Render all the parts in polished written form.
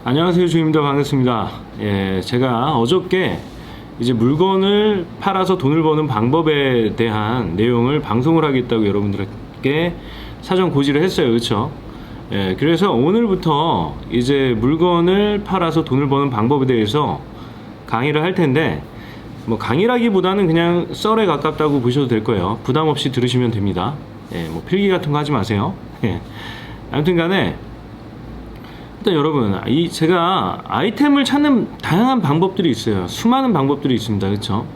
안녕하세요, 주임입니다. 반갑습니다. 제가 어저께 이제 물건을 팔아서 돈을 버는 방법에 대한 내용을 방송을 하겠다고 여러분들께 사전 고지를 했어요. 그렇죠? 그래서 오늘부터 이제 물건을 팔아서 돈을 버는 방법에 대해서 강의를 할 텐데, 뭐 강의라기보다는 그냥 썰에 가깝다고 보셔도 될 거예요. 부담 없이 들으시면 됩니다. 뭐 필기 같은 거 하지 마세요. 아무튼 간에 일단 여러분, 제가 아이템을 찾는 다양한 방법들이 있어요. 수많은 방법들이 있습니다. 그렇죠?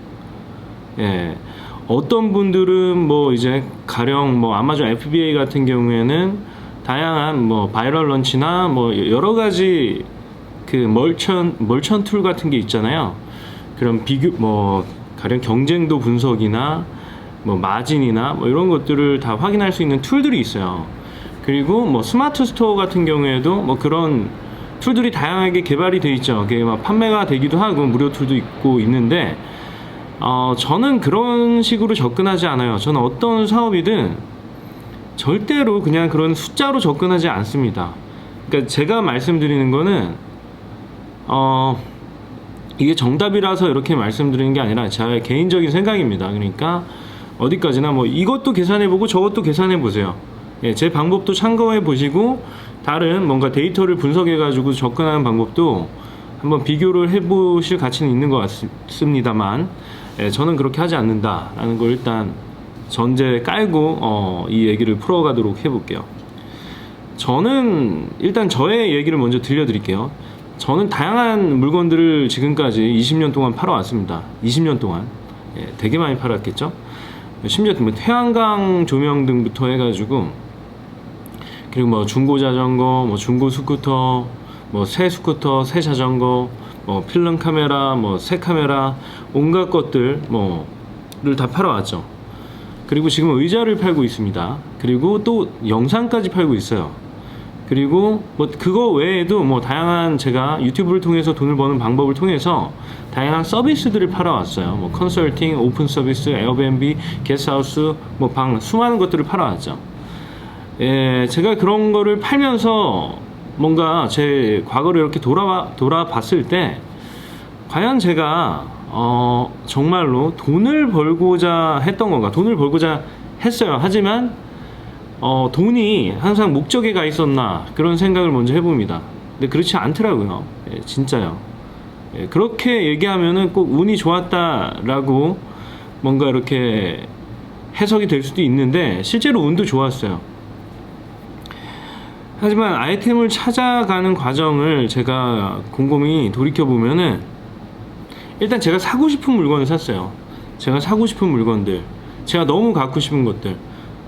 어떤 분들은 뭐 이제 가령 뭐 아마존 FBA 같은 경우에는 다양한 뭐 바이럴 런치나 뭐 여러 가지 그 멀천 툴 같은 게 있잖아요. 그럼 뭐 가령 경쟁도 분석이나 뭐 마진이나 뭐 이런 것들을 다 확인할 수 있는 툴들이 있어요. 그리고 뭐 스마트 스토어 같은 경우에도 뭐 그런 툴들이 다양하게 개발이 돼 있죠. 그게 막 판매가 되기도 하고 무료 툴도 있고 있는데, 저는 그런 식으로 접근하지 않아요. 저는 어떤 사업이든 절대로 그냥 그런 숫자로 접근하지 않습니다. 그러니까 제가 말씀드리는 거는 이게 정답이라서 이렇게 말씀드리는 게 아니라 제 개인적인 생각입니다. 그러니까 어디까지나 뭐 이것도 계산해보고 저것도 계산해보세요. 제 방법도 참고해 보시고 다른 뭔가 데이터를 분석해 가지고 접근하는 방법도 한번 비교를 해 보실 가치는 있는 것 같습니다만, 저는 그렇게 하지 않는다라는 걸 일단 전제 깔고 이 얘기를 풀어가도록 해볼게요. 저는 일단 저의 얘기를 먼저 들려드릴게요. 저는 다양한 물건들을 지금까지 20년 동안 팔아왔습니다. 20년 동안 되게 많이 팔았겠죠. 심지어 뭐 태양광 조명 등부터 해가지고, 그리고 뭐 중고 자전거, 뭐 중고 스쿠터, 뭐 새 스쿠터, 새 자전거, 뭐 필름 카메라, 뭐 새 카메라, 온갖 것들 뭐를 다 팔아왔죠. 그리고 지금 의자를 팔고 있습니다. 그리고 또 영상까지 팔고 있어요. 그리고 뭐 그거 외에도 뭐 다양한 제가 유튜브를 통해서 돈을 버는 방법을 통해서 다양한 서비스들을 팔아왔어요. 뭐 컨설팅, 오픈 서비스, 에어비앤비, 게스트하우스, 뭐 방, 수많은 것들을 팔아왔죠. 제가 그런 거를 팔면서 뭔가 제 과거를 이렇게 돌아봤을 때 과연 제가 정말로 돈을 벌고자 했던 건가? 돈을 벌고자 했어요. 하지만 돈이 항상 목적에 가 있었나? 그런 생각을 먼저 해봅니다. 근데 그렇지 않더라고요. 진짜요. 그렇게 얘기하면은 꼭 운이 좋았다라고 뭔가 이렇게 해석이 될 수도 있는데 실제로 운도 좋았어요. 하지만 아이템을 찾아가는 과정을 제가 곰곰이 돌이켜보면은 일단 제가 사고 싶은 물건을 샀어요. 제가 사고 싶은 물건들, 제가 너무 갖고 싶은 것들.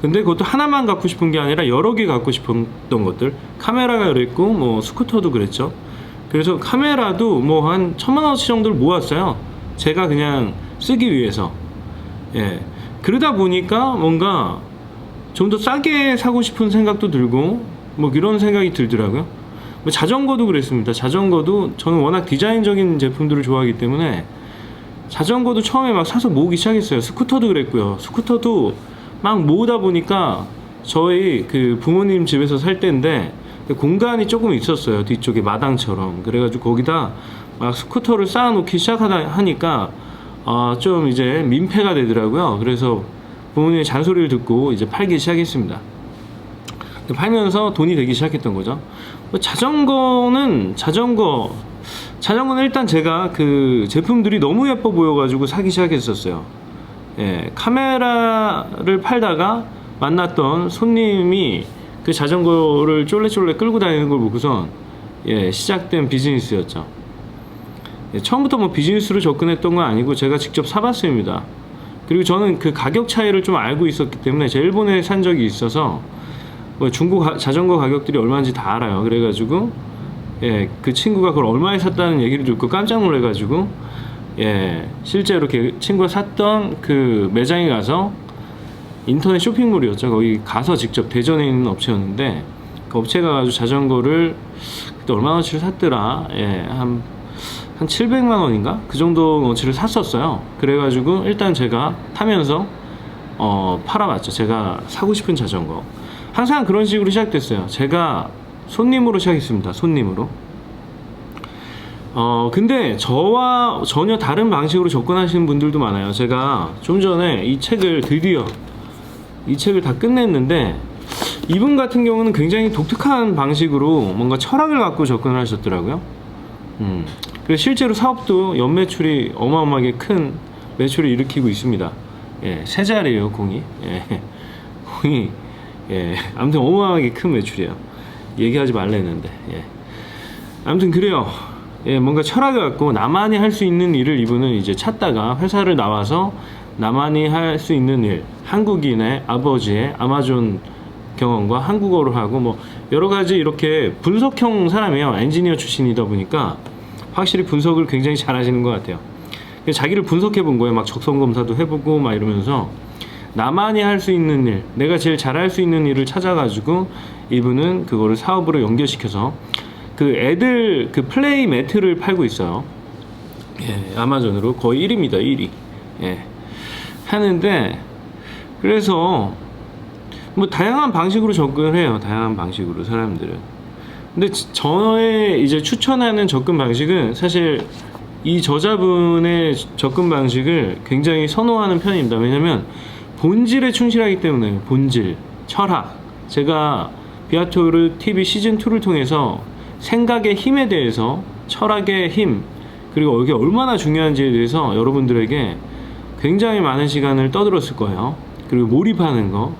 근데 그것도 하나만 갖고 싶은 게 아니라 여러 개 갖고 싶었던 것들. 카메라가 그랬고 뭐 스쿠터도 그랬죠. 그래서 카메라도 뭐 한 1000만원어치 정도를 모았어요. 제가 그냥 쓰기 위해서. 그러다 보니까 뭔가 좀 더 싸게 사고 싶은 생각도 들고 뭐 이런 생각이 들더라고요. 뭐 자전거도 그랬습니다. 자전거도 저는 워낙 디자인적인 제품들을 좋아하기 때문에 자전거도 처음에 막 사서 모으기 시작했어요. 스쿠터도 그랬고요. 스쿠터도 막 모으다 보니까 저희 그 부모님 집에서 살 때인데 공간이 조금 있었어요. 뒤쪽에 마당처럼. 그래가지고 거기다 막 스쿠터를 쌓아놓기 시작하니까 좀 이제 민폐가 되더라고요. 그래서 부모님의 잔소리를 듣고 이제 팔기 시작했습니다. 팔면서 돈이 되기 시작했던 거죠. 자전거는 일단 제가 그 제품들이 너무 예뻐 보여가지고 사기 시작했었어요. 카메라를 팔다가 만났던 손님이 그 자전거를 쫄래쫄래 끌고 다니는 걸 보고선 시작된 비즈니스였죠. 처음부터 뭐 비즈니스로 접근했던 건 아니고 제가 직접 사봤습니다. 그리고 저는 그 가격 차이를 좀 알고 있었기 때문에 제가 일본에 산 적이 있어서 뭐 중고 자전거 가격들이 얼마인지 다 알아요. 그래가지고 그 친구가 그걸 얼마에 샀다는 얘기를 듣고 깜짝 놀래가지고 실제로 친구가 샀던 그 매장에 가서, 인터넷 쇼핑몰이었죠. 거기 가서 직접 대전에 있는 업체였는데 그 업체 가가지고 자전거를 그때 얼마나치를 샀더라. 한 700만 원인가? 그 정도 원치를 샀었어요. 그래가지고 일단 제가 타면서 팔아봤죠. 제가 사고 싶은 자전거. 항상 그런 식으로 시작됐어요. 제가 손님으로 시작했습니다. 손님으로. 근데 저와 전혀 다른 방식으로 접근하시는 분들도 많아요. 제가 좀 전에 드디어 이 책을 다 끝냈는데, 이분 같은 경우는 굉장히 독특한 방식으로 뭔가 철학을 갖고 접근을 하셨더라고요. 그래서 실제로 사업도 연매출이 어마어마하게 큰 매출을 일으키고 있습니다. 예, 세 자리예요, 공이. 예, 공이, 예, 아무튼 어마어마하게 큰 매출이에요. 얘기하지 말라 했는데, 예. 아무튼 그래요. 예, 뭔가 철학을 갖고 나만이 할 수 있는 일을 이분은 이제 찾다가 회사를 나와서 나만이 할 수 있는 일, 한국인의 아버지의 아마존 경험과 한국어로 하고 뭐 여러 가지 이렇게 분석형 사람이에요. 엔지니어 출신이다 보니까 확실히 분석을 굉장히 잘 하시는 것 같아요. 자기를 분석해 본 거예요. 막 적성 검사도 해보고 막 이러면서 나만이 할 수 있는 일, 내가 제일 잘할 수 있는 일을 찾아가지고 이분은 그거를 사업으로 연결시켜서 그 애들 그 플레이 매트를 팔고 있어요. 예, 아마존으로 거의 1위입니다. 1위. 예. 하는데, 그래서 뭐 다양한 방식으로 접근을 해요. 다양한 방식으로 사람들은. 근데 저의 이제 추천하는 접근 방식은 사실 이 저자분의 접근 방식을 굉장히 선호하는 편입니다. 왜냐면 본질에 충실하기 때문에. 본질, 철학. 제가 비아토르 TV 시즌2를 통해서 생각의 힘에 대해서, 철학의 힘, 그리고 이게 얼마나 중요한지에 대해서 여러분들에게 굉장히 많은 시간을 떠들었을 거예요. 그리고 몰입하는 거.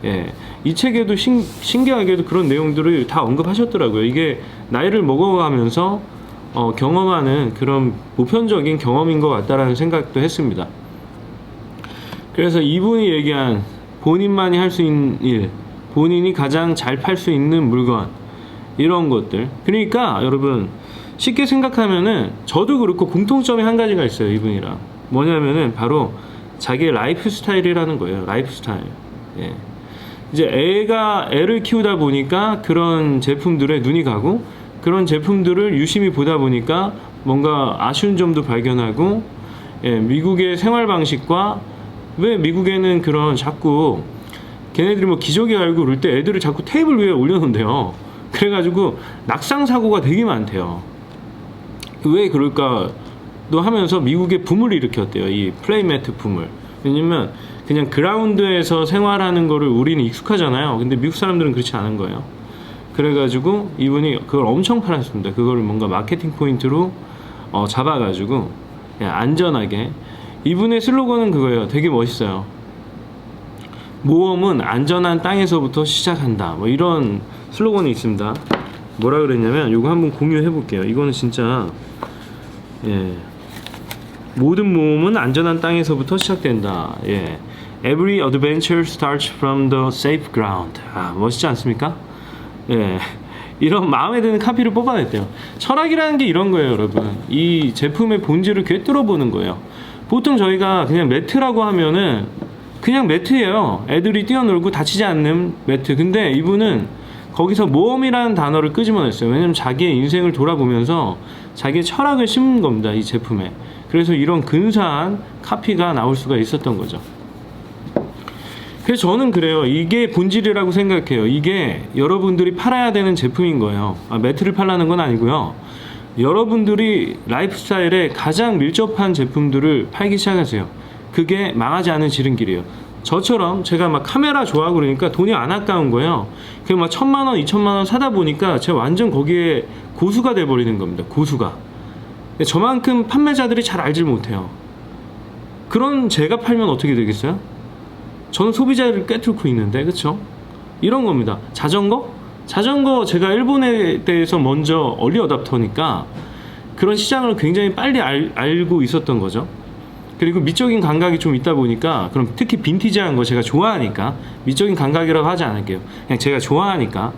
예. 이 책에도 신기하게도 그런 내용들을 다 언급하셨더라고요. 이게 나이를 먹어가면서 경험하는 그런 보편적인 경험인 것 같다라는 생각도 했습니다. 그래서 이분이 얘기한 본인만이 할 수 있는 일, 본인이 가장 잘 팔 수 있는 물건, 이런 것들. 그러니까 여러분 쉽게 생각하면은 저도 그렇고 공통점이 한 가지가 있어요. 이분이랑 뭐냐면은 바로 자기의 라이프 스타일이라는 거예요. 라이프 스타일. 예. 이제 애를 키우다 보니까 그런 제품들에 눈이 가고, 그런 제품들을 유심히 보다 보니까 뭔가 아쉬운 점도 발견하고, 예, 미국의 생활 방식과, 왜 미국에는 그런 자꾸 걔네들이 뭐 기저귀 갈고 그럴 때 애들을 자꾸 테이블 위에 올려놓는데요. 그래가지고 낙상 사고가 되게 많대요. 왜 그럴까 또 하면서 미국의 붐을 일으켰대요. 이 플레이매트 붐을. 왜냐면 그냥 그라운드에서 생활하는 거를 우리는 익숙하잖아요. 근데 미국 사람들은 그렇지 않은 거예요. 그래가지고 이분이 그걸 엄청 팔았습니다. 그거를 뭔가 마케팅 포인트로 잡아가지고 그냥 안전하게. 이분의 슬로건은 그거예요. 되게 멋있어요. 모험은 안전한 땅에서부터 시작한다. 뭐 이런 슬로건이 있습니다. 뭐라 그랬냐면, 이거 한번 공유해 볼게요. 이거는 진짜, 예, 모든 모험은 안전한 땅에서부터 시작된다. 예, Every adventure starts from the safe ground. 아, 멋있지 않습니까? 예, 이런 마음에 드는 카피를 뽑아냈대요. 철학이라는 게 이런 거예요, 여러분. 이 제품의 본질을 꿰뚫어 보는 거예요. 보통 저희가 그냥 매트라고 하면은 그냥 매트예요. 애들이 뛰어놀고 다치지 않는 매트. 근데 이분은 거기서 모험이라는 단어를 끄집어냈어요. 왜냐면 자기의 인생을 돌아보면서 자기의 철학을 심은 겁니다, 이 제품에. 그래서 이런 근사한 카피가 나올 수가 있었던 거죠. 그래서 저는 그래요. 이게 본질이라고 생각해요. 이게 여러분들이 팔아야 되는 제품인 거예요. 매트를 팔라는 건 아니고요. 여러분들이 라이프 스타일에 가장 밀접한 제품들을 팔기 시작하세요. 그게 망하지 않은 지름길이에요. 저처럼 제가 막 카메라 좋아하고 그러니까 돈이 안 아까운 거예요. 그냥 막 1,000만 원, 2,000만 원 사다 보니까 제가 완전 거기에 고수가 돼버리는 겁니다. 고수가. 저만큼 판매자들이 잘 알질 못해요. 그런 제가 팔면 어떻게 되겠어요? 저는 소비자를 꿰뚫고 있는데, 그쵸? 이런 겁니다. 자전거 제가 일본에 대해서 먼저 얼리 어답터니까 그런 시장을 굉장히 빨리 알고 있었던 거죠. 그리고 미적인 감각이 좀 있다 보니까, 그럼 특히 빈티지한 거 제가 좋아하니까, 미적인 감각이라고 하지 않을게요. 그냥 제가 좋아하니까,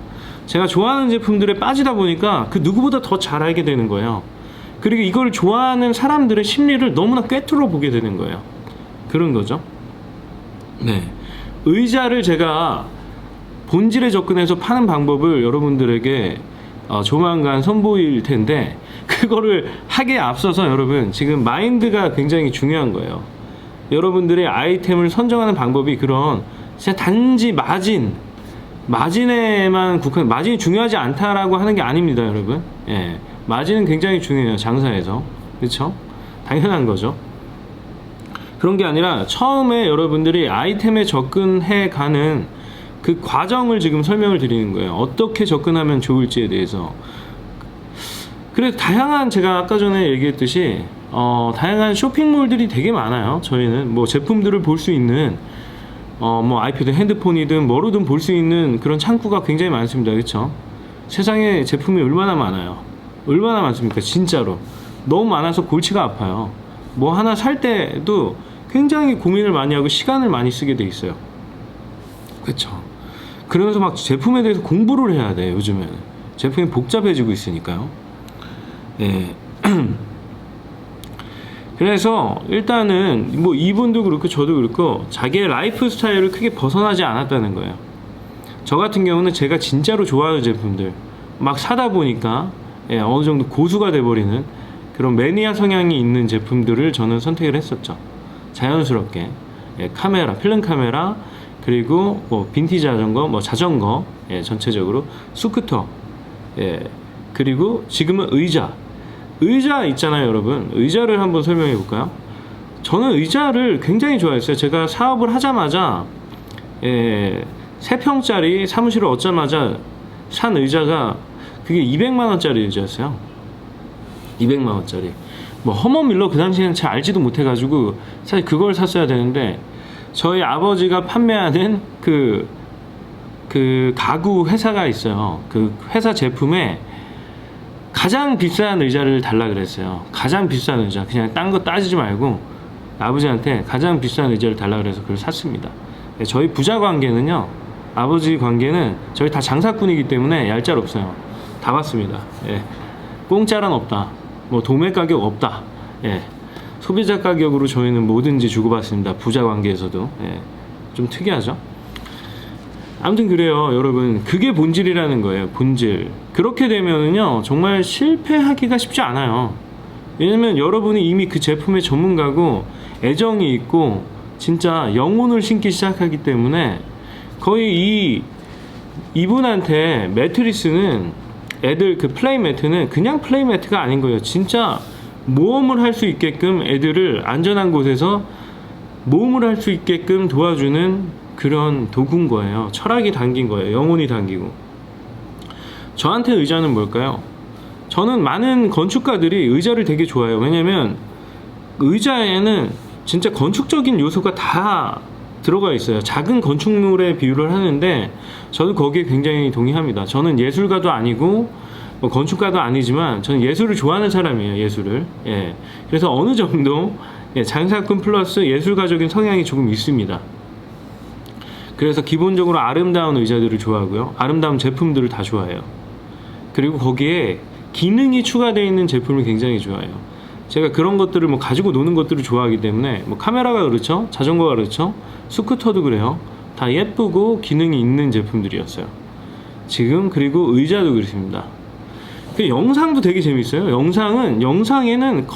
제가 좋아하는 제품들에 빠지다 보니까 그 누구보다 더 잘 알게 되는 거예요. 그리고 이걸 좋아하는 사람들의 심리를 너무나 꿰뚫어 보게 되는 거예요. 그런 거죠. 네. 의자를 제가 본질에 접근해서 파는 방법을 여러분들에게 조만간 선보일 텐데, 그거를 하기에 앞서서 여러분, 지금 마인드가 굉장히 중요한 거예요. 여러분들의 아이템을 선정하는 방법이 그런 진짜 단지 마진에만 마진이 중요하지 않다라고 하는 게 아닙니다, 여러분. 예. 마진은 굉장히 중요해요, 장사에서. 그렇죠? 당연한 거죠. 그런 게 아니라 처음에 여러분들이 아이템에 접근해 가는 그 과정을 지금 설명을 드리는 거예요. 어떻게 접근하면 좋을지에 대해서. 그래서 다양한, 제가 아까 전에 얘기했듯이 다양한 쇼핑몰들이 되게 많아요. 저희는 뭐 제품들을 볼 수 있는 뭐 아이패드, 핸드폰이든 뭐로든 볼 수 있는 그런 창구가 굉장히 많습니다. 그렇죠? 세상에 제품이 얼마나 많아요. 얼마나 많습니까? 진짜로 너무 많아서 골치가 아파요. 뭐 하나 살 때도 굉장히 고민을 많이 하고 시간을 많이 쓰게 돼 있어요. 그렇죠? 그러면서 막 제품에 대해서 공부를 해야 돼요. 요즘에는 제품이 복잡해지고 있으니까요. 예. 그래서 일단은 뭐 이분도 그렇고 저도 그렇고 자기의 라이프 스타일을 크게 벗어나지 않았다는 거예요. 저 같은 경우는 제가 진짜로 좋아하는 제품들 막 사다 보니까 어느 정도 고수가 돼버리는 그런 매니아 성향이 있는 제품들을 저는 선택을 했었죠. 자연스럽게 카메라, 필름 카메라, 그리고 뭐 빈티지 자전거, 뭐 자전거, 전체적으로 스쿠터, 그리고 지금은 의자 있잖아요, 여러분. 의자를 한번 설명해 볼까요? 저는 의자를 굉장히 좋아했어요. 제가 사업을 하자마자 3평짜리 사무실을 얻자마자 산 의자가 그게 200만 원짜리 의자였어요. 200만 원짜리. 뭐 허먼밀러 그 당시에는 잘 알지도 못해가지고 사실 그걸 샀어야 되는데, 저희 아버지가 판매하는 그 가구 회사가 있어요. 그 회사 제품에 가장 비싼 의자를 달라 그랬어요. 가장 비싼 의자. 그냥 딴 거 따지지 말고 아버지한테 가장 비싼 의자를 달라 그래서 그걸 샀습니다. 저희 부자 관계는요, 아버지 관계는 저희 다 장사꾼이기 때문에 얄짤 없어요. 다 받습니다. 공짜란 없다. 뭐 도매 가격 없다. 소비자 가격으로 저희는 뭐든지 주고받습니다. 부자 관계에서도. 좀 특이하죠? 아무튼 그래요, 여러분. 그게 본질이라는 거예요. 본질. 그렇게 되면은요, 정말 실패하기가 쉽지 않아요. 왜냐면 여러분이 이미 그 제품의 전문가고 애정이 있고 진짜 영혼을 심기 시작하기 때문에 거의 이분한테 매트리스는, 애들 그 플레이 매트는 그냥 플레이 매트가 아닌 거예요. 진짜 모험을 할 수 있게끔 애들을 안전한 곳에서 모험을 할 수 있게끔 도와주는 그런 도구인 거예요. 철학이 담긴 거예요. 영혼이 담기고. 저한테 의자는 뭘까요? 저는 많은 건축가들이 의자를 되게 좋아해요. 왜냐면 의자에는 진짜 건축적인 요소가 다 들어가 있어요. 작은 건축물에 비유를 하는데 저도 거기에 굉장히 동의합니다. 저는 예술가도 아니고 뭐 건축가도 아니지만 저는 예술을 좋아하는 사람이에요. 예술을. 그래서 어느 정도 장사꾼 플러스 예술가적인 성향이 조금 있습니다. 그래서 기본적으로 아름다운 의자들을 좋아하고요. 아름다운 제품들을 다 좋아해요. 그리고 거기에 기능이 추가되어 있는 제품을 굉장히 좋아해요. 제가 그런 것들을 뭐 가지고 노는 것들을 좋아하기 때문에 뭐 카메라가 그렇죠. 자전거가 그렇죠. 스쿠터도 그래요. 다 예쁘고 기능이 있는 제품들이었어요. 지금 그리고 의자도 그렇습니다. 영상도 되게 재밌어요. 영상에는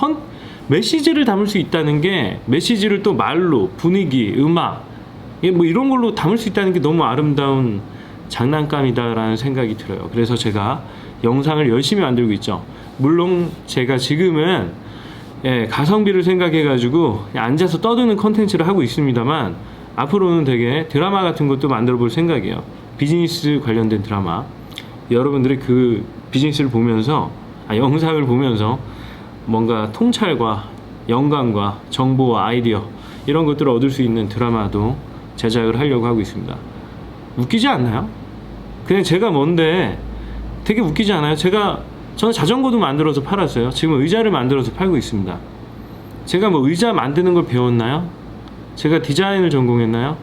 메시지를 담을 수 있다는 게, 메시지를 또 말로, 분위기, 음악, 뭐 이런 걸로 담을 수 있다는 게 너무 아름다운 장난감이다라는 생각이 들어요. 그래서 제가 영상을 열심히 만들고 있죠. 물론 제가 지금은 가성비를 생각해가지고 앉아서 떠드는 컨텐츠를 하고 있습니다만, 앞으로는 되게 드라마 같은 것도 만들어 볼 생각이에요. 비즈니스 관련된 드라마. 여러분들이 그 비즈니스를 보면서, 영상을 보면서 뭔가 통찰과 영감과 정보와 아이디어 이런 것들을 얻을 수 있는 드라마도 제작을 하려고 하고 있습니다. 웃기지 않나요? 그냥 제가 뭔데 되게 웃기지 않아요? 저는 자전거도 만들어서 팔았어요. 지금 의자를 만들어서 팔고 있습니다. 제가 뭐 의자 만드는 걸 배웠나요? 제가 디자인을 전공했나요?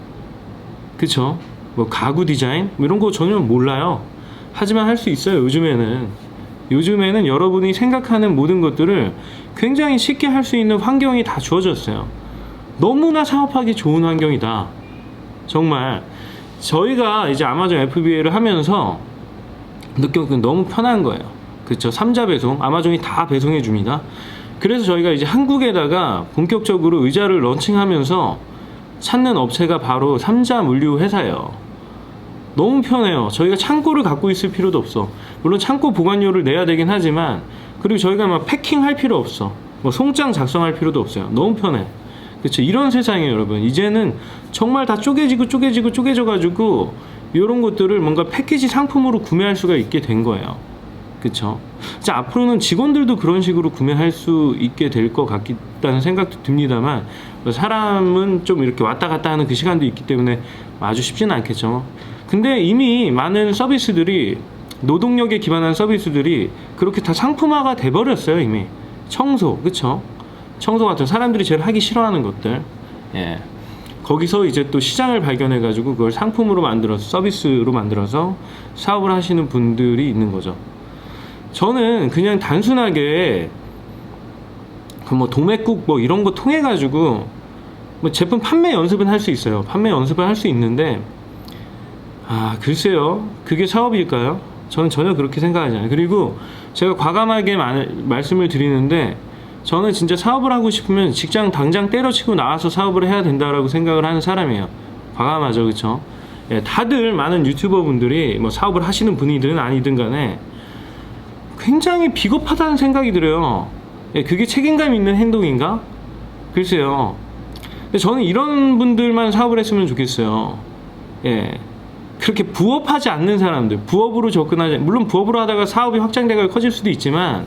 그쵸? 뭐 가구 디자인? 뭐 이런 거 전혀 몰라요. 하지만 할 수 있어요. 요즘에는 여러분이 생각하는 모든 것들을 굉장히 쉽게 할 수 있는 환경이 다 주어졌어요. 너무나 사업하기 좋은 환경이다. 정말 저희가 이제 아마존 FBA를 하면서 느꼈던 너무 편한 거예요. 그렇죠? 3자 배송, 아마존이 다 배송해 줍니다. 그래서 저희가 이제 한국에다가 본격적으로 의자를 런칭하면서 찾는 업체가 바로 3자 물류 회사예요. 너무 편해요. 저희가 창고를 갖고 있을 필요도 없어. 물론 창고 보관료를 내야 되긴 하지만 그리고 저희가 막 패킹할 필요 없어. 뭐 송장 작성할 필요도 없어요. 너무 편해. 그쵸? 이런 세상이에요, 여러분. 이제는 정말 다 쪼개져가지고 이런 것들을 뭔가 패키지 상품으로 구매할 수가 있게 된 거예요. 그쵸? 자, 앞으로는 직원들도 그런 식으로 구매할 수 있게 될 것 같다는 생각도 듭니다만, 사람은 좀 이렇게 왔다 갔다 하는 그 시간도 있기 때문에 아주 쉽지는 않겠죠. 근데 이미 많은 서비스들이, 노동력에 기반한 서비스들이 그렇게 다 상품화가 돼버렸어요, 이미. 청소, 그쵸? 청소 같은 사람들이 제일 하기 싫어하는 것들. 예. 거기서 이제 또 시장을 발견해가지고 그걸 상품으로 만들어서, 서비스로 만들어서 사업을 하시는 분들이 있는 거죠. 저는 그냥 단순하게 그 뭐 도매국 뭐 이런 거 통해 가지고 뭐 제품 판매 연습은 할 수 있어요. 판매 연습을 할 수 있는데, 글쎄요, 그게 사업일까요? 저는 전혀 그렇게 생각하지 않아요. 그리고 제가 과감하게 말씀을 드리는데, 저는 진짜 사업을 하고 싶으면 직장 당장 때려치고 나와서 사업을 해야 된다라고 생각을 하는 사람이에요. 과감하죠, 그쵸? 예, 다들 많은 유튜버 분들이 뭐 사업을 하시는 분이든 아니든 간에 굉장히 비겁하다는 생각이 들어요. 예, 그게 책임감 있는 행동인가? 글쎄요. 근데 저는 이런 분들만 사업을 했으면 좋겠어요. 예. 그렇게 부업하지 않는 사람들, 부업으로 접근하지, 물론 부업으로 하다가 사업이 확장되고 커질 수도 있지만,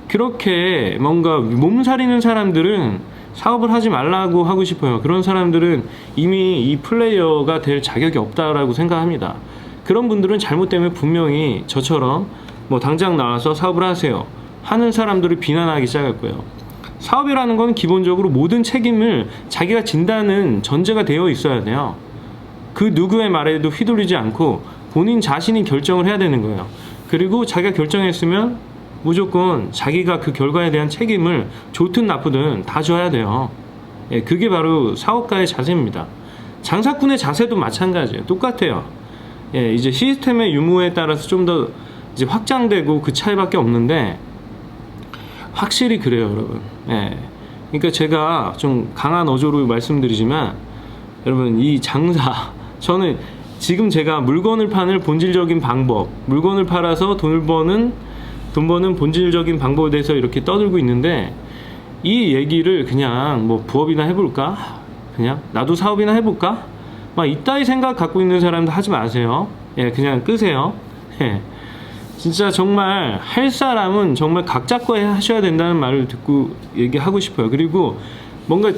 그렇게 뭔가 몸살이는 사람들은 사업을 하지 말라고 하고 싶어요. 그런 사람들은 이미 이 플레이어가 될 자격이 없다라고 생각합니다. 그런 분들은 잘못되면 분명히 저처럼 뭐 당장 나와서 사업을 하세요 하는 사람들을 비난하기 시작할 거예요. 사업이라는 건 기본적으로 모든 책임을 자기가 진다는 전제가 되어 있어야 돼요. 그 누구의 말에도 휘둘리지 않고 본인 자신이 결정을 해야 되는 거예요. 그리고 자기가 결정했으면 무조건 자기가 그 결과에 대한 책임을 좋든 나쁘든 다 져야 돼요. 예, 그게 바로 사업가의 자세입니다. 장사꾼의 자세도 마찬가지예요. 똑같아요. 예, 이제 시스템의 유무에 따라서 좀 더 이제 확장되고 그 차이밖에 없는데, 확실히 그래요, 여러분. 예. 그러니까 제가 좀 강한 어조로 말씀드리지만, 여러분, 이 장사, 저는 지금 제가 물건을 파는 본질적인 방법, 물건을 팔아서 돈 버는 본질적인 방법에 대해서 이렇게 떠들고 있는데, 이 얘기를 그냥 뭐 부업이나 해볼까? 그냥 나도 사업이나 해볼까? 막 이따위 생각 갖고 있는 사람들 하지 마세요. 예, 그냥 끄세요. 예. 진짜 정말 할 사람은 정말 각 잡고 하셔야 된다는 말을 듣고 얘기하고 싶어요. 그리고 뭔가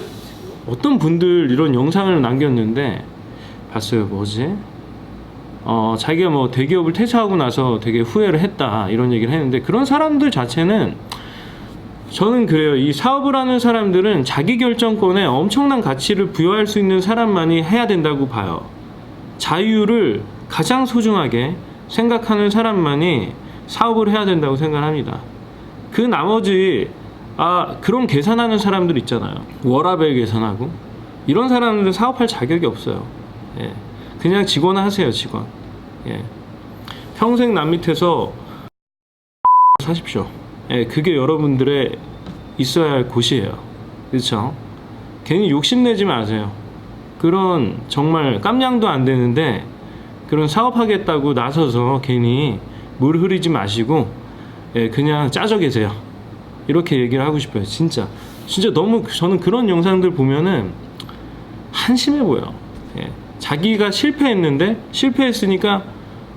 어떤 분들 이런 영상을 남겼는데 봤어요. 뭐지? 자기가 뭐 대기업을 퇴사하고 나서 되게 후회를 했다 이런 얘기를 했는데, 그런 사람들 자체는, 저는 그래요. 이 사업을 하는 사람들은 자기 결정권에 엄청난 가치를 부여할 수 있는 사람만이 해야 된다고 봐요. 자유를 가장 소중하게 생각하는 사람만이 사업을 해야 된다고 생각합니다. 그 나머지 그런 계산하는 사람들 있잖아요. 워라밸 계산하고 이런 사람들은 사업할 자격이 없어요. 예. 그냥 직원 하세요, 직원. 예. 평생 남 밑에서 사십시오. 예, 그게 여러분들의 있어야 할 곳이에요. 그렇죠? 괜히 욕심내지 마세요. 그런 정말 깜냥도 안 되는데 그런 사업하겠다고 나서서 괜히 물 흐리지 마시고, 예, 그냥 짜져 계세요. 이렇게 얘기를 하고 싶어요. 진짜 너무, 저는 그런 영상들 보면은 한심해 보여. 예. 자기가 실패했는데, 실패했으니까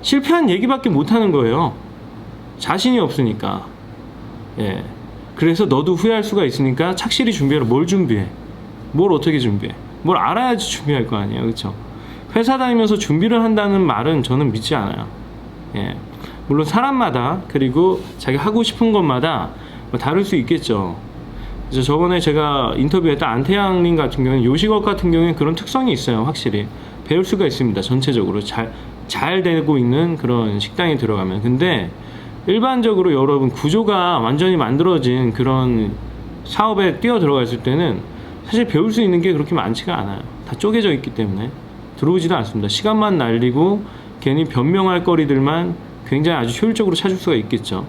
실패한 얘기밖에 못하는 거예요. 자신이 없으니까. 예. 그래서 너도 후회할 수가 있으니까 착실히 준비해라. 뭘 준비해? 뭘 어떻게 준비해? 뭘 알아야지 준비할 거 아니에요. 그렇죠? 회사 다니면서 준비를 한다는 말은 저는 믿지 않아요. 예. 물론 사람마다, 그리고 자기 하고 싶은 것마다 뭐 다를 수 있겠죠. 그래서 저번에 제가 인터뷰했던 안태양님 같은 경우는, 요식업 같은 경우에 그런 특성이 있어요. 확실히 배울 수가 있습니다. 전체적으로 잘 되고 있는 그런 식당에 들어가면. 근데 일반적으로 여러분 구조가 완전히 만들어진 그런 사업에 뛰어 들어갔을 때는 사실 배울 수 있는 게 그렇게 많지가 않아요. 다 쪼개져 있기 때문에 들어오지도 않습니다. 시간만 날리고 괜히 변명할 거리들만 굉장히 아주 효율적으로 찾을 수가 있겠죠.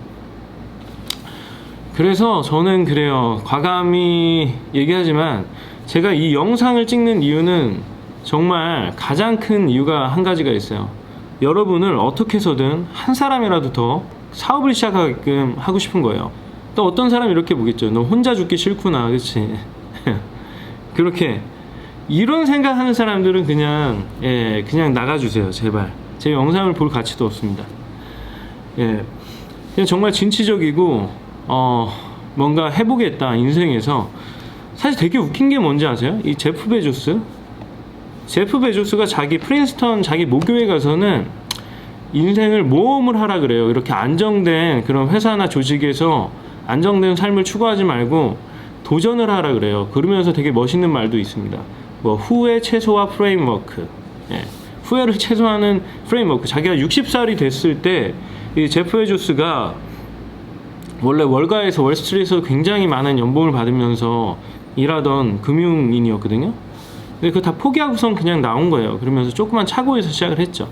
그래서 저는 그래요. 과감히 얘기하지만 제가 이 영상을 찍는 이유는 정말 가장 큰 이유가 한 가지가 있어요. 여러분을 어떻게 해서든 한 사람이라도 더 사업을 시작하게끔 하고 싶은 거예요. 또 어떤 사람이 이렇게 보겠죠. 너 혼자 죽기 싫구나, 그렇지? 그렇게 이런 생각하는 사람들은 그냥 그냥 나가주세요, 제발. 제 영상을 볼 가치도 없습니다. 그냥 정말 진취적이고 뭔가 해보겠다 인생에서. 사실 되게 웃긴 게 뭔지 아세요? 이 제프 베조스가 자기 프린스턴 자기 모교에 가서는 인생을 모험을 하라 그래요. 이렇게 안정된 그런 회사나 조직에서 안정된 삶을 추구하지 말고 도전을 하라 그래요. 그러면서 되게 멋있는 말도 있습니다. 뭐 후회 최소화 프레임워크, 후회를 최소화하는 프레임워크. 자기가 60살이 됐을 때 이 제프 베조스가 원래 월가에서 월스트리트에서 굉장히 많은 연봉을 받으면서 일하던 금융인이었거든요. 근데 그거 다 포기하고선 그냥 나온 거예요. 그러면서 조그만 차고에서 시작을 했죠.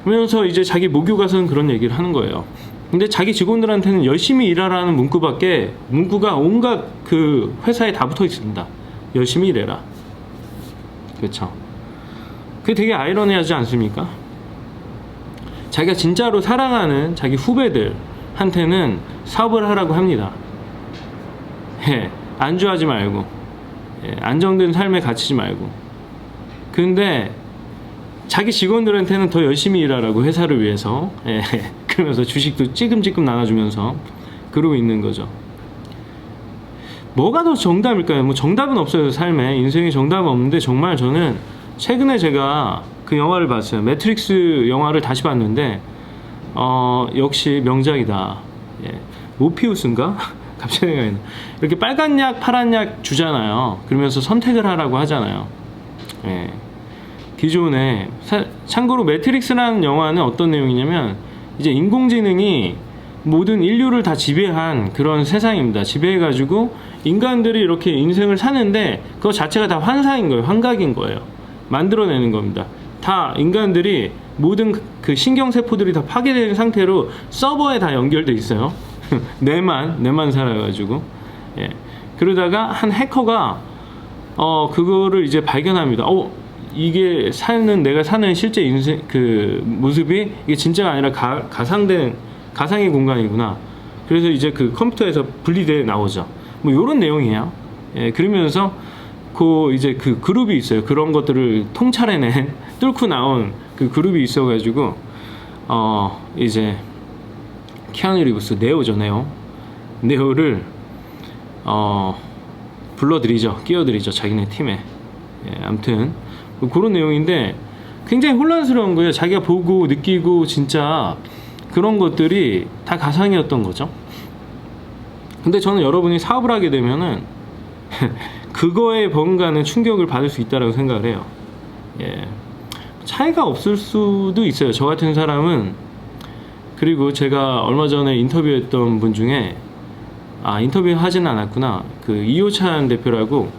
그러면서 이제 자기 모교 가서는 그런 얘기를 하는 거예요. 근데 자기 직원들한테는 열심히 일하라는 문구가 온갖 그 회사에 다 붙어 있습니다. 열심히 일해라. 그렇죠. 그게 되게 아이러니하지 않습니까? 자기가 진짜로 사랑하는 자기 후배들한테는 사업을 하라고 합니다. 안주하지 말고, 안정된 삶에 갇히지 말고. 근데 자기 직원들한테는 더 열심히 일하라고, 회사를 위해서. 그러면서 주식도 찌끔찌끔 나눠주면서 그러고 있는 거죠. 뭐가 더 정답일까요? 뭐 정답은 없어요. 삶에 인생에 정답은 없는데, 정말 저는 최근에 제가 그 영화를 봤어요. 매트릭스 영화를 다시 봤는데 역시 명작이다. 모피우스인가? 갑자기 생각이 나. 이렇게 빨간 약 파란 약 주잖아요. 그러면서 선택을 하라고 하잖아요. 기존에 참고로 매트릭스라는 영화는 어떤 내용이냐면, 이제 인공지능이 모든 인류를 다 지배한 그런 세상입니다. 지배해가지고 인간들이 이렇게 인생을 사는데 그거 자체가 다 환상인 거예요. 환각인 거예요. 만들어내는 겁니다. 다 인간들이 모든 그 신경세포들이 다 파괴된 상태로 서버에 다 연결돼 있어요. 뇌만 살아가지고. 그러다가 한 해커가 그거를 이제 발견합니다. 이게 내가 사는 실제 인생 그 모습이 이게 진짜가 아니라 가상의 공간이구나. 그래서 이제 그 컴퓨터에서 분리돼 나오죠. 뭐 이런 내용이에요. 그러면서 이제 그 그룹이 있어요. 그런 것들을 통찰해낸 뚫고 나온 그 그룹이 있어가지고 이제 키아누 리브스 네오를 불러들이죠. 끼워들이죠. 자기네 팀에. 아무튼 그런 내용인데 굉장히 혼란스러운 거예요. 자기가 보고 느끼고 진짜 그런 것들이 다 가상이었던 거죠. 근데 저는 여러분이 사업을 하게 되면은 그거에 뭔가는 충격을 받을 수 있다고 생각을 해요. 차이가 없을 수도 있어요. 저 같은 사람은. 그리고 제가 얼마 전에 인터뷰했던 분 중에 인터뷰 하진 않았구나. 그 이호찬 대표라고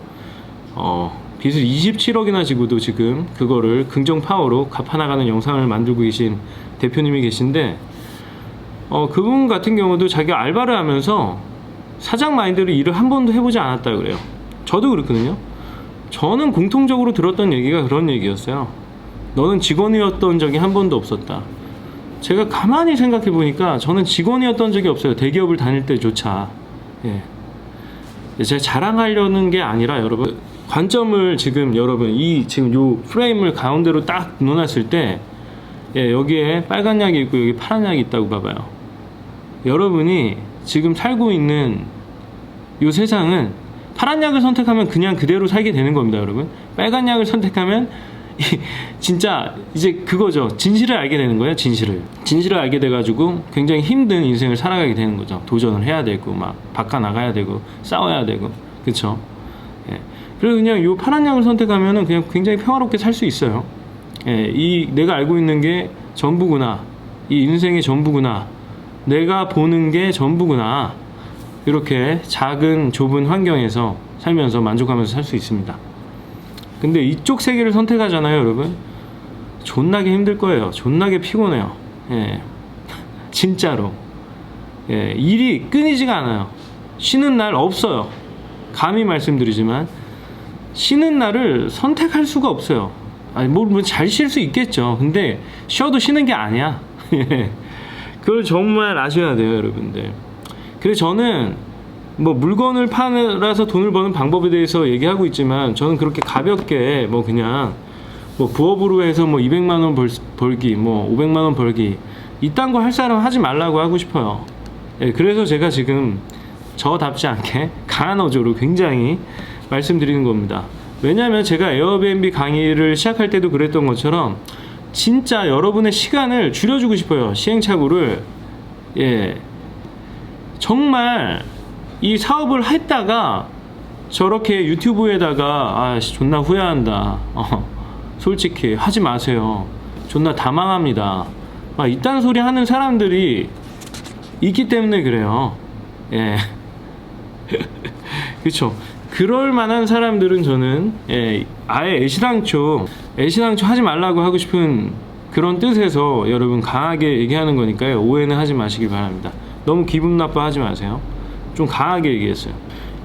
빚을 27억이나 지고도 지금 그거를 긍정 파워로 갚아나가는 영상을 만들고 계신 대표님이 계신데, 그분 같은 경우도 자기가 알바를 하면서 사장 마인드로 일을 한 번도 해보지 않았다 그래요. 저도 그렇거든요. 저는 공통적으로 들었던 얘기가 그런 얘기였어요. 너는 직원이었던 적이 한 번도 없었다. 제가 가만히 생각해 보니까 저는 직원이었던 적이 없어요. 대기업을 다닐 때조차. 제가 자랑하려는 게 아니라, 여러분, 관점을 지금 여러분 지금 요 프레임을 가운데로 딱 놓았을 때 여기에 빨간 약이 있고 여기 파란 약이 있다고 봐봐요. 여러분이 지금 살고 있는 요 세상은 파란 약을 선택하면 그냥 그대로 살게 되는 겁니다, 여러분. 빨간 약을 선택하면 진짜 이제 그거죠. 진실을 알게 되는 거예요. 진실을 알게 돼가지고 굉장히 힘든 인생을 살아가게 되는 거죠. 도전을 해야 되고 막 바꿔 나가야 되고 싸워야 되고, 그렇죠. 그래서 그냥 요 파란 약을 선택하면은 그냥 굉장히 평화롭게 살 수 있어요. 내가 알고 있는 게 전부구나. 이 인생의 전부구나. 내가 보는 게 전부구나. 이렇게 작은 좁은 환경에서 살면서 만족하면서 살 수 있습니다. 근데 이쪽 세계를 선택하잖아요, 여러분. 존나게 힘들 거예요. 존나게 피곤해요. 진짜로. 일이 끊이지가 않아요. 쉬는 날 없어요. 감히 말씀드리지만 쉬는 날을 선택할 수가 없어요. 뭐 잘 쉴 수 있겠죠. 근데 쉬어도 쉬는 게 아니야. 그걸 정말 아셔야 돼요, 여러분들. 그래서 저는 뭐 물건을 팔아서 돈을 버는 방법에 대해서 얘기하고 있지만 저는 그렇게 가볍게 뭐 그냥 뭐 부업으로 해서 뭐 200만 원 벌기 뭐 500만 원 벌기 이딴 거 할 사람 하지 말라고 하고 싶어요. 예, 그래서 제가 지금 저답지 않게 강한 어조로 굉장히 말씀드리는 겁니다. 왜냐하면 제가 에어비앤비 강의를 시작할 때도 그랬던 것처럼 진짜 여러분의 시간을 줄여주고 싶어요. 시행착오를. 예, 정말 이 사업을 했다가 저렇게 유튜브에다가 아씨 존나 후회한다. 솔직히 하지 마세요. 존나 다 망합니다. 이딴 소리 하는 사람들이 있기 때문에 그래요. 예. 그쵸. 그럴 만한 사람들은 저는 아예 애시당초 하지 말라고 하고 싶은 그런 뜻에서 여러분 강하게 얘기하는 거니까요. 오해는 하지 마시길 바랍니다. 너무 기분 나빠하지 마세요. 좀 강하게 얘기했어요.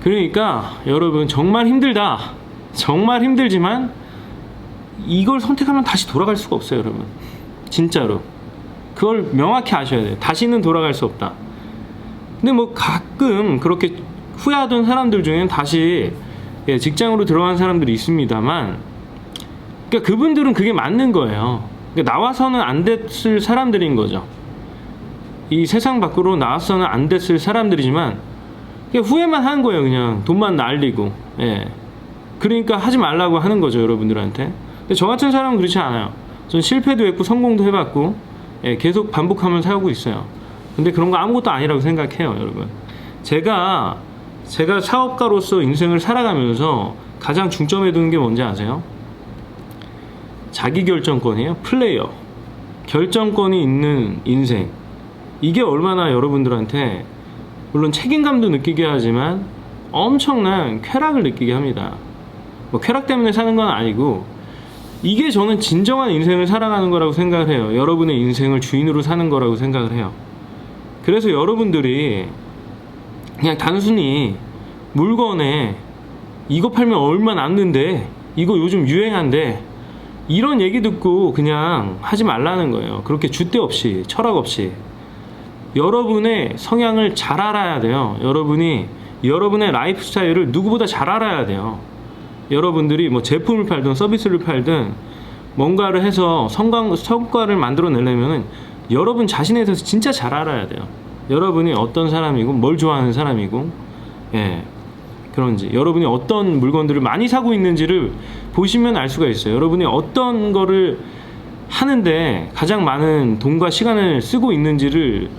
그러니까 여러분 정말 힘들다. 정말 힘들지만 이걸 선택하면 다시 돌아갈 수가 없어요, 여러분. 진짜로. 그걸 명확히 아셔야 돼요. 다시는 돌아갈 수 없다. 근데 뭐 가끔 그렇게 후회하던 사람들 중에는 다시 직장으로 들어간 사람들이 있습니다만, 그러니까 그분들은 그게 맞는 거예요. 그러니까 나와서는 안 됐을 사람들인 거죠. 이 세상 밖으로 나와서는 안 됐을 사람들이지만 그냥 후회만 하는 거예요. 그냥 돈만 날리고. 예. 그러니까 하지 말라고 하는 거죠, 여러분들한테. 근데 저 같은 사람은 그렇지 않아요. 전 실패도 했고 성공도 해봤고 계속 반복하면서 살고 있어요. 근데 그런 거 아무것도 아니라고 생각해요, 여러분. 제가 사업가로서 인생을 살아가면서 가장 중점에 두는 게 뭔지 아세요? 자기 결정권이에요. 플레이어. 결정권이 있는 인생. 이게 얼마나 여러분들한테 물론 책임감도 느끼게 하지만 엄청난 쾌락을 느끼게 합니다. 뭐 쾌락 때문에 사는 건 아니고 이게 저는 진정한 인생을 살아가는 거라고 생각을 해요. 여러분의 인생을 주인으로 사는 거라고 생각을 해요. 그래서 여러분들이 그냥 단순히 물건에 이거 팔면 얼마 남는데 이거 요즘 유행한데 이런 얘기 듣고 그냥 하지 말라는 거예요. 그렇게 줏대 없이 철학 없이 여러분의 성향을 잘 알아야 돼요. 여러분의 라이프 스타일을 누구보다 잘 알아야 돼요. 여러분들이 뭐 제품을 팔든 서비스를 팔든 뭔가를 해서 성과를 만들어내려면 여러분 자신에 대해서 진짜 잘 알아야 돼요. 여러분이 어떤 사람이고 뭘 좋아하는 사람이고 그런지 여러분이 어떤 물건들을 많이 사고 있는지를 보시면 알 수가 있어요. 여러분이 어떤 거를 하는데 가장 많은 돈과 시간을 쓰고 있는지를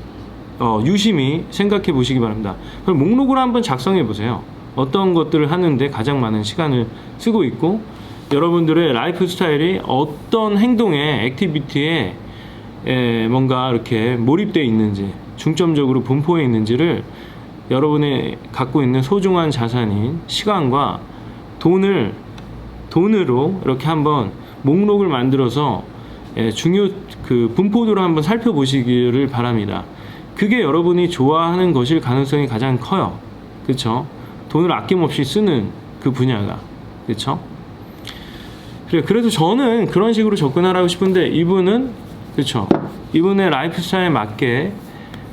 유심히 생각해 보시기 바랍니다. 그럼 목록을 한번 작성해 보세요. 어떤 것들을 하는데 가장 많은 시간을 쓰고 있고 여러분들의 라이프 스타일이 어떤 행동에 액티비티에 뭔가 이렇게 몰입되어 있는지 중점적으로 분포해 있는지를 여러분이 갖고 있는 소중한 자산인 시간과 돈으로 이렇게 한번 목록을 만들어서 중요 그 분포도로 한번 살펴보시기를 바랍니다. 그게 여러분이 좋아하는 것일 가능성이 가장 커요. 그렇죠? 돈을 아낌없이 쓰는 그 분야가. 그렇죠? 그래서 저는 그런 식으로 접근하라고 싶은데 이분은 그렇죠? 이분의 라이프 스타일에 맞게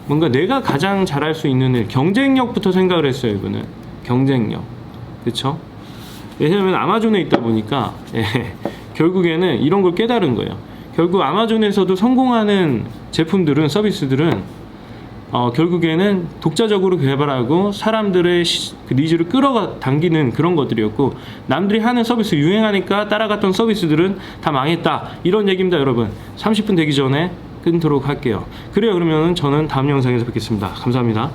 뭔가 내가 가장 잘할 수 있는 일, 경쟁력부터 생각을 했어요. 이분은 경쟁력. 그렇죠? 왜냐하면 아마존에 있다 보니까 결국에는 이런 걸 깨달은 거예요. 결국 아마존에서도 성공하는 제품들은 서비스들은 결국에는 독자적으로 개발하고 사람들의 그 니즈를 끌어당기는 그런 것들이었고 남들이 하는 서비스 유행하니까 따라갔던 서비스들은 다 망했다. 이런 얘기입니다, 여러분. 30분 되기 전에 끊도록 할게요. 그래요. 그러면 저는 다음 영상에서 뵙겠습니다. 감사합니다.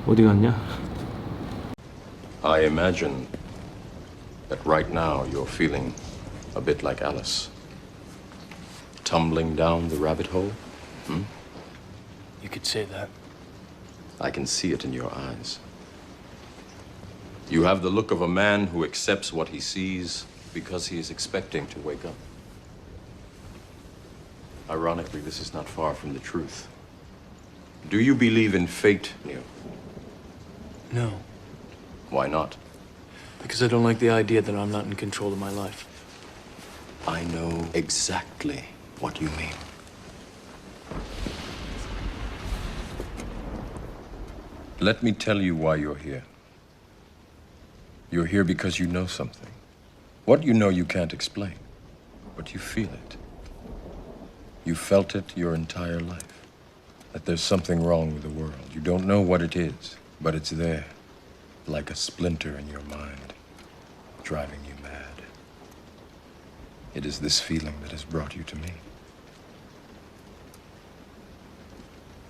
어디 갔냐? I imagine that right now you're feeling a bit like Alice. Tumbling down the rabbit hole? You could say that. I can see it in your eyes. You have the look of a man who accepts what he sees because he is expecting to wake up. Ironically, this is not far from the truth. Do you believe in fate, Neo? No, Why not? because I don't like the idea that I'm not in control of my life. I know exactly what you mean. Let me tell you why you're here. You're here because you know something. What you know you can't explain, but you feel it. You felt it your entire life, that there's something wrong with the world. You don't know what it is, but it's there, like a splinter in your mind, driving you mad. It is this feeling that has brought you to me.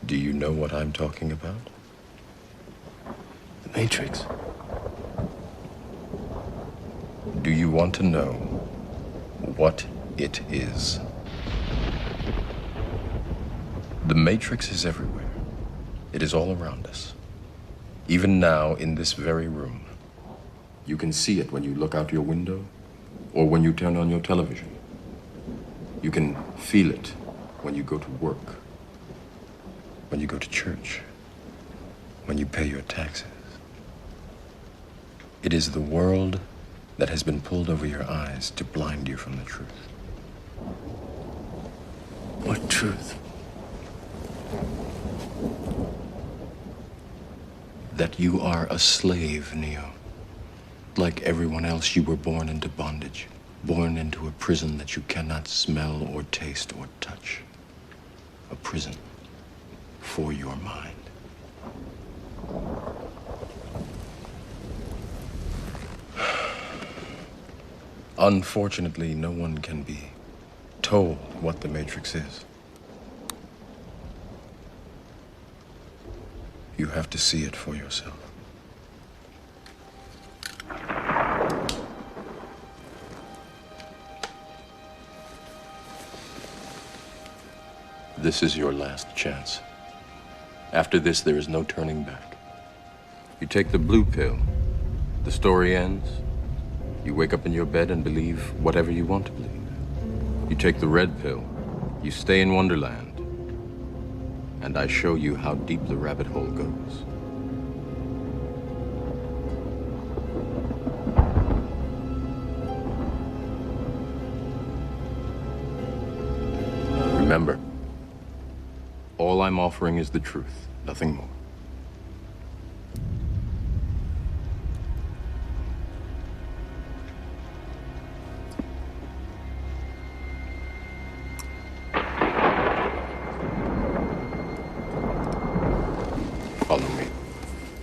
Do you know what I'm talking about? The Matrix. Do you want to know what it is? The Matrix is everywhere. It is all around us. Even now, in this very room. You can see it when you look out your window or when you turn on your television. You can feel it when you go to work, when you go to church, when you pay your taxes. It is the world that has been pulled over your eyes to blind you from the truth. What truth? That you are a slave, Neo. Like everyone else, you were born into bondage, born into a prison that you cannot smell or taste or touch. A prison for your mind. Unfortunately, no one can be told what the Matrix is. You have to see it for yourself. This is your last chance. After this, there is no turning back. You take the blue pill, the story ends. You wake up in your bed and believe whatever you want to believe. You take the red pill, you stay in Wonderland, and I show you how deep the rabbit hole goes. Remember, all I'm offering is the truth, nothing more.